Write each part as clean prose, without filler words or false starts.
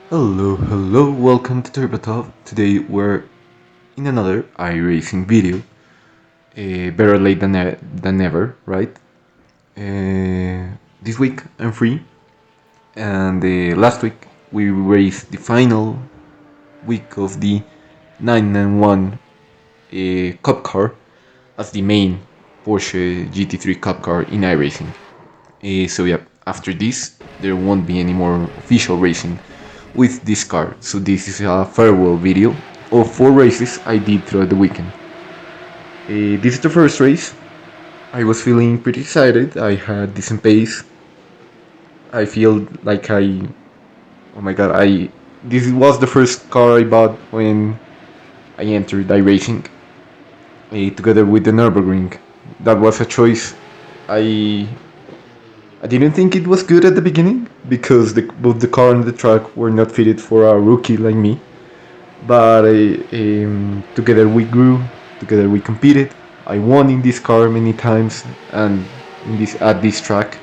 Hello, welcome to Turbatov. Today we're in another iRacing video. Better late than never, right? This week I'm free, and last week we raced the final week of the 991 Cup car as the main Porsche GT3 Cup car in iRacing. So yeah, after this there won't be any more official racing with this car. So this is a farewell video of 4 races I did throughout the weekend. This is the first race. I was feeling pretty excited. I had decent pace. I feel like oh my god, this was the first car I bought when I entered iRacing, together with the Nürburgring. That was a choice. I I didn't think it was good at the beginning because both the car and the track were not fitted for a rookie like me. But together we grew, together we competed. I won in this car many times and at this track.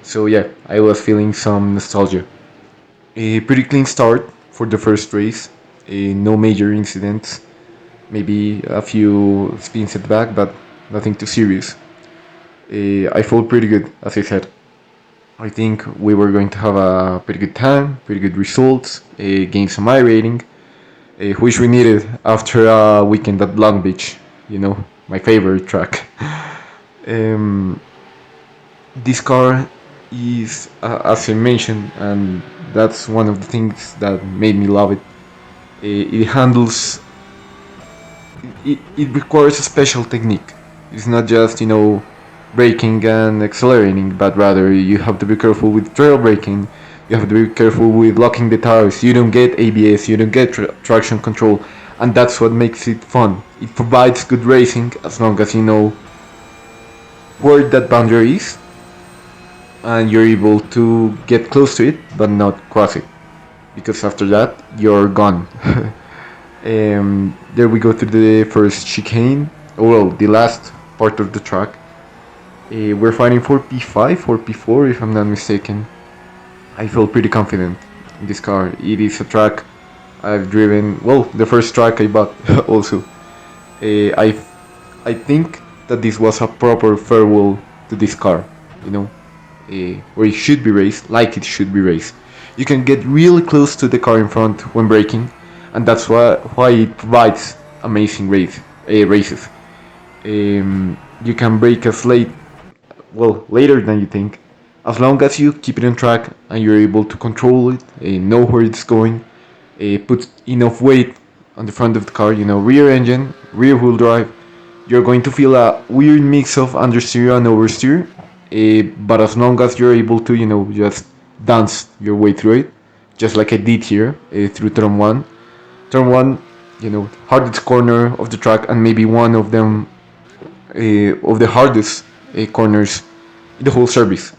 So yeah, I was feeling some nostalgia. A pretty clean start for the first race. No major incidents. Maybe a few spins at the back, but nothing too serious. I felt pretty good, as I said. I think we were going to have a pretty good time, pretty good results, gain some I rating, which we needed after a weekend at Long Beach, my favorite track. um, this car is, as I mentioned, and that's one of the things that made me love it. It handles, it requires a special technique. It's not just, braking and accelerating, but rather you have to be careful with trail braking. You have to be careful with locking the tires. You don't get ABS, you don't get traction control, and that's what makes it fun. It provides good racing as long as you know where that boundary is and you're able to get close to it but not cross it, because after that you're gone. There we go through the first chicane, well, the last part of the track. We're fighting for P5 or P4 if I'm not mistaken. I feel pretty confident in this car. It is a track I've driven, well, the first track I bought also. Uh, I, I think that this was a proper farewell to this car, where it should be raced, like it should be raced. You can get really close to the car in front when braking, and that's why it provides amazing races. You can brake as later than you think, as long as you keep it on track and you're able to control it, know where it's going, put enough weight on the front of the car, rear engine, rear wheel drive. You're going to feel a weird mix of understeer and oversteer, but as long as you're able to, just dance your way through it, just like I did here through turn one. Turn one, hardest corner of the track, and maybe one of them of the hardest corners in the whole service.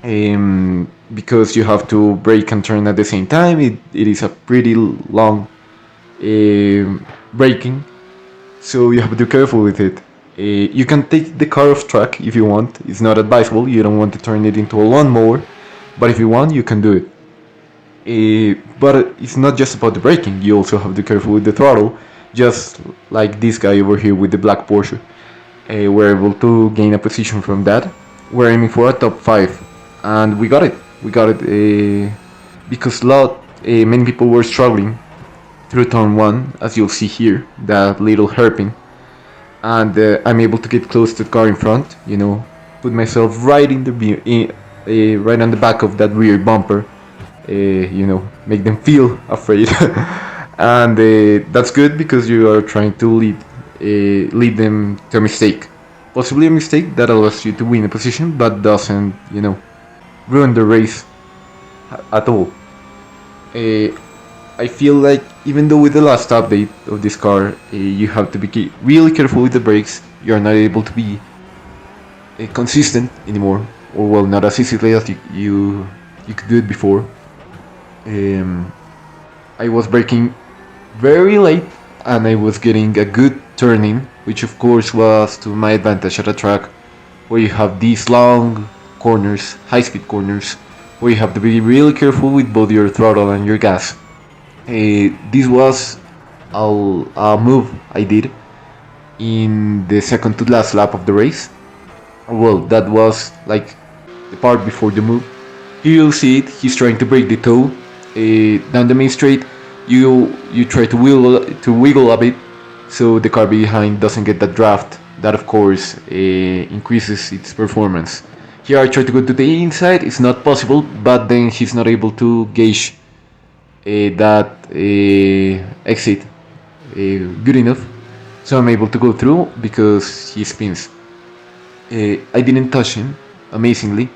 Because you have to brake and turn at the same time. It is a pretty long braking, so you have to be careful with it. You can take the car off track if you want. It's not advisable. You don't want to turn it into a lawnmower, but if you want, you can do it. But it's not just about the braking. You also have to be careful with the throttle, just like this guy over here with the black Porsche. We're able to gain a position from that. We're aiming for a top 5, and we got it. We got it because many people were struggling through turn 1, as you'll see here, that little hairpin. And I'm able to get close to the car in front, put myself right right on the back of that rear bumper, make them feel afraid. And that's good because you are trying to lead them to a mistake. Possibly a mistake that allows you to win a position, but doesn't, ruin the race at all. I feel like even though with the last update of this car, you have to be really careful with the brakes. You're not able to be consistent anymore, or well, not as easily as you could do it before. I was braking very late, and I was getting a good turning, which of course was to my advantage at a track where you have these long corners, high-speed corners, where you have to be really careful with both your throttle and your gas. This was a move I did in the second to last lap of the race. Well, that was like the part before the move. Here you'll see it. He's trying to break the toe down the main straight. You try to wiggle a bit, so the car behind doesn't get that draft. That of course increases its performance. Here I try to go to the inside. It's not possible, but then he's not able to gauge that exit good enough, so I'm able to go through because he spins. I didn't touch him, amazingly.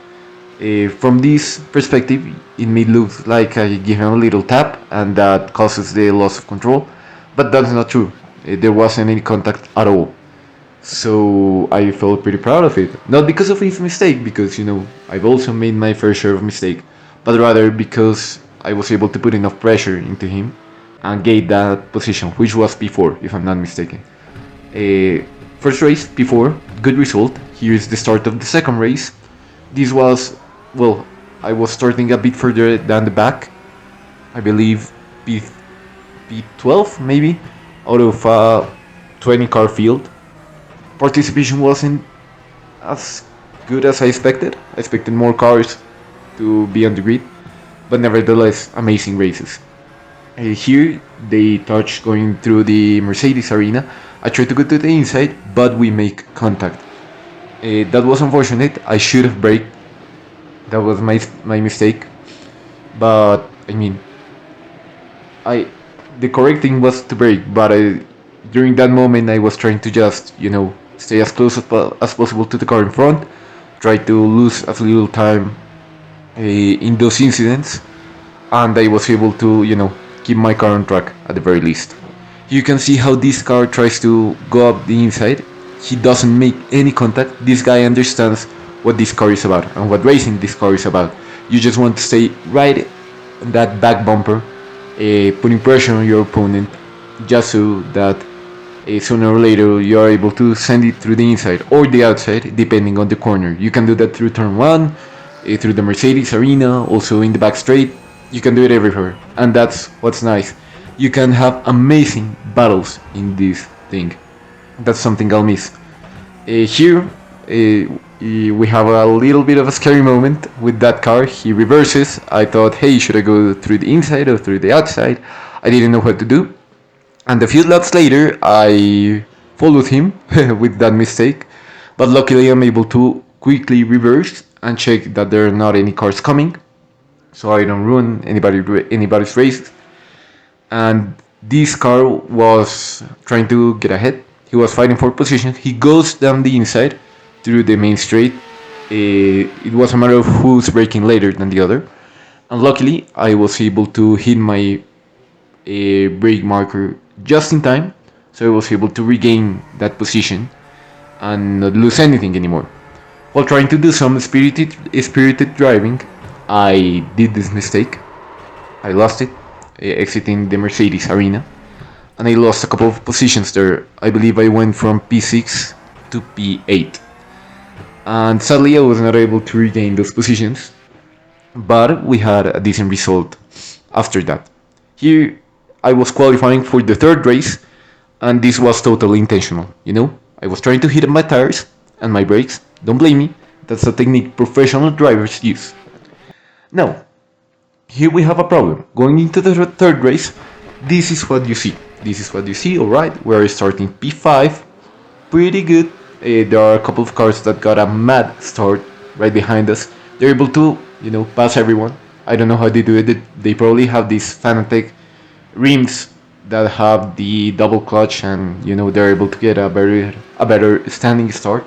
From this perspective, it may look like I give him a little tap and that causes the loss of control, but that's not true. There wasn't any contact at all. So I felt pretty proud of it. Not because of his mistake, because I've also made my fair share of mistake, but rather because I was able to put enough pressure into him and get that position, which was P4, if I'm not mistaken. First race, P4, good result. Here's the start of the second race. This was, well, I was starting a bit further down the back. I believe P12 maybe, out of a 20 car field. Participation wasn't as good as I expected. I expected more cars to be on the grid, but nevertheless, amazing races. Here they touch going through the Mercedes arena. I tried to go to the inside, but we make contact. That was unfortunate. I should have braked. That was my mistake. But I mean, the correct thing was to brake. But during that moment, I was trying to just stay as close as possible to the car in front. Try to lose as little time in those incidents, and I was able to keep my car on track at the very least. You can see how this car tries to go up the inside. He doesn't make any contact. This guy understands what this car is about and what racing this car is about. You just want to stay right on that back bumper, putting pressure on your opponent, just so that sooner or later you are able to send it through the inside or the outside, depending on the corner. You can do that through turn 1, through the Mercedes arena, also in the back straight. You can do it everywhere, and that's what's nice. You can have amazing battles in this thing. That's something I'll miss. Here, we have a little bit of a scary moment with that car. He reverses. I thought, hey, should I go through the inside or through the outside? I didn't know what to do. And a few laps later, I followed him with that mistake. But luckily, I'm able to quickly reverse and check that there are not any cars coming, so I don't ruin anybody's race. And this car was trying to get ahead. He was fighting for position. He goes down the inside through the main straight. It was a matter of who's braking later than the other. And luckily, I was able to hit my brake marker just in time, so I was able to regain that position and not lose anything anymore. While trying to do some spirited driving, I did this mistake. I lost it, exiting the Mercedes arena, and I lost a couple of positions there. I believe I went from P6 to P8, and sadly I was not able to regain those positions, but we had a decent result after that. Here I was qualifying for the third race, and this was totally intentional. I was trying to hit my tires and my brakes. Don't blame me, that's a technique professional drivers use. Now, here we have a problem. Going into the third race, this is what you see. Alright, we're starting P5, pretty good. There are a couple of cars that got a mad start right behind us. They're able to, pass everyone. I don't know how they do it. They probably have these Fanatec rims that have the double clutch, and they're able to get a better standing start.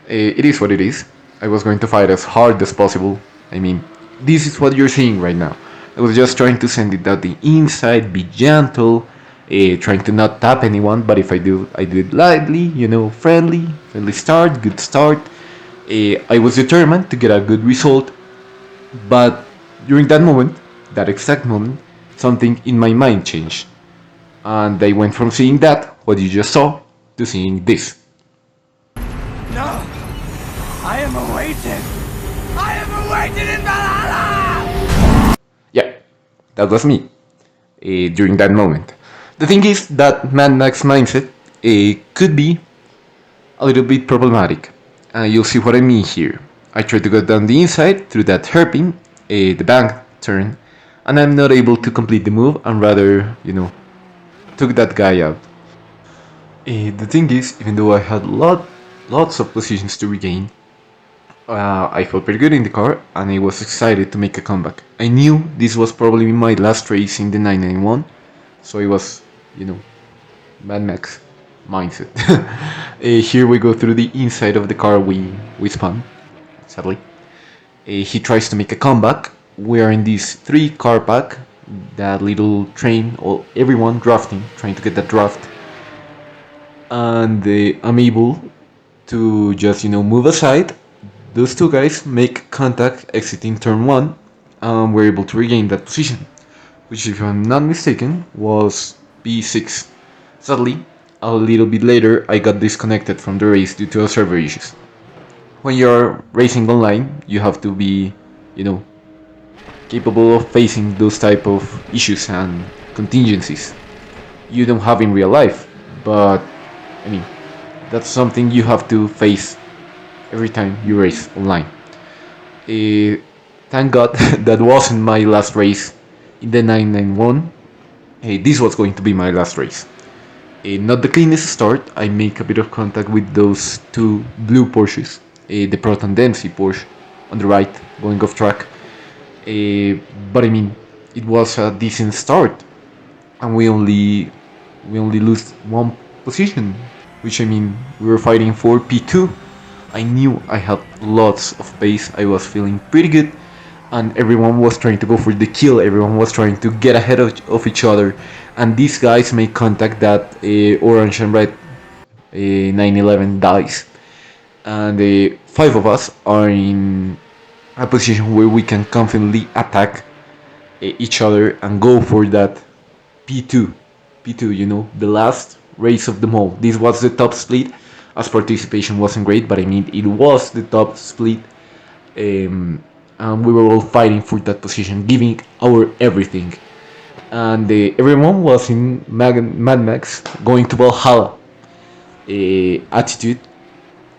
It is what it is. I was going to fight as hard as possible. I mean, this is what you're seeing right now. I was just trying to send it down the inside, be gentle, trying to not tap anyone, but if I do it lightly, friendly start, good start. I was determined to get a good result, but during that exact moment, something in my mind changed. And I went from seeing that, what you just saw, to seeing this. No! I am awaited! I am awaited! Yeah, that was me during that moment. The thing is that Mad Max mindset could be a little bit problematic. You'll see what I mean here. I try to go down the inside through that hairpin, the bank turn, and I'm not able to complete the move and rather, took that guy out. The thing is, even though I had lots of positions to regain, I felt pretty good in the car and I was excited to make a comeback. I knew this was probably my last race in the 991, so it was, you know, Mad Max mindset. Here we go through the inside of the car we spun, sadly. He tries to make a comeback. We are in this three car pack, that little train, or everyone drafting, trying to get that draft. And I'm able to just, move aside. Those two guys make contact exiting turn 1, and we're able to regain that position, which, if I'm not mistaken, was P6. Sadly, a little bit later, I got disconnected from the race due to server issues. When you're racing online, you have to be, you know, capable of facing those type of issues and contingencies you don't have in real life. But I mean, that's something you have to face every time you race online. Uh, Thank God that wasn't my last race in the 991. This was going to be my last race. Not the cleanest start. I make a bit of contact with those two blue Porsches, the Proton Dempsey Porsche on the right, going off track. But I mean, it was a decent start, and we only lost one position, which, I mean, we were fighting for P2. I knew I had lots of pace. I was feeling pretty good, and everyone was trying to go for the kill. Everyone was trying to get ahead of each other, and these guys make contact that orange and red 911 dies, and five of us are in a position where we can confidently attack each other and go for that P2. P2, the last race of them all. This was the top split, as participation wasn't great, but I mean, it was the top split. And we were all fighting for that position, giving our everything. And everyone was in Mad Max, going to Valhalla attitude.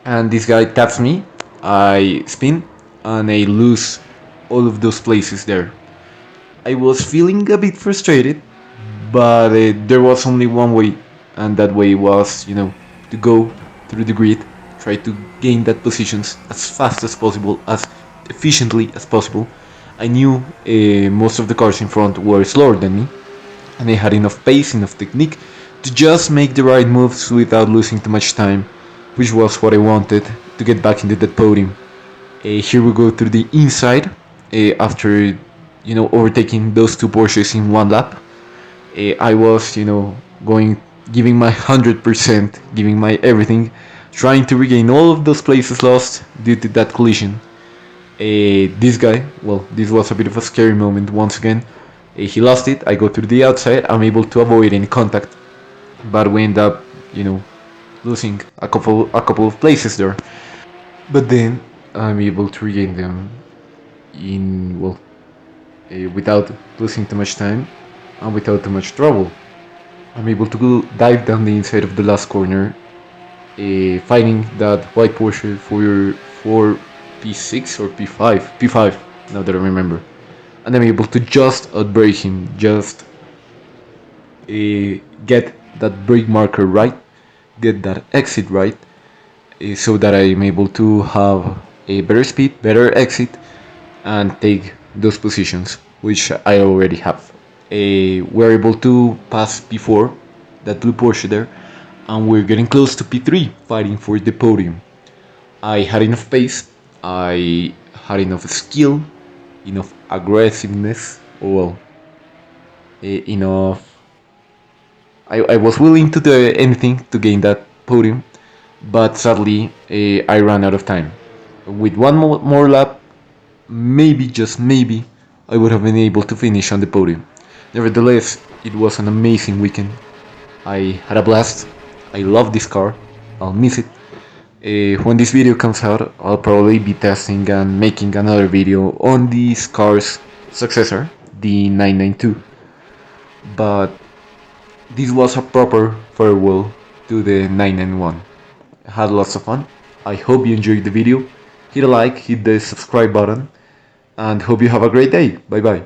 And this guy taps me, I spin, and I lose all of those places there. I was feeling a bit frustrated, but there was only one way, and that way was, to go through the grid, try to gain that positions as fast as possible, as efficiently as possible. I knew most of the cars in front were slower than me, and I had enough pace, enough technique to just make the right moves without losing too much time, which was what I wanted to get back into that podium. Here we go through the inside after, overtaking those two Porsches in one lap. I was, going, giving my 100%, giving my everything, trying to regain all of those places lost due to that collision. This guy, well, this was a bit of a scary moment once again. He lost it. I go through the outside. I'm able to avoid any contact, but we end up, losing a couple of places there. But then I'm able to regain them without losing too much time and without too much trouble. I'm able to go dive down the inside of the last corner, finding that white Porsche for P6 or P5, P5, now that I remember. And I'm able to just outbrake him, just get that brake marker right, get that exit right, so that I'm able to have a better speed, better exit, and take those positions, which I already have. We're able to pass P4, that blue Porsche there, and we're getting close to P3, fighting for the podium. I had enough pace, I had enough skill, enough aggressiveness, enough. I was willing to do anything to gain that podium, but sadly, I ran out of time. With one more lap, maybe, just maybe, I would have been able to finish on the podium. Nevertheless, it was an amazing weekend. I had a blast. I love this car. I'll miss it. When this video comes out, I'll probably be testing and making another video on this car's successor, the 992. But this was a proper farewell to the 991. I had lots of fun. I hope you enjoyed the video. Hit a like, hit the subscribe button, and hope you have a great day. Bye bye.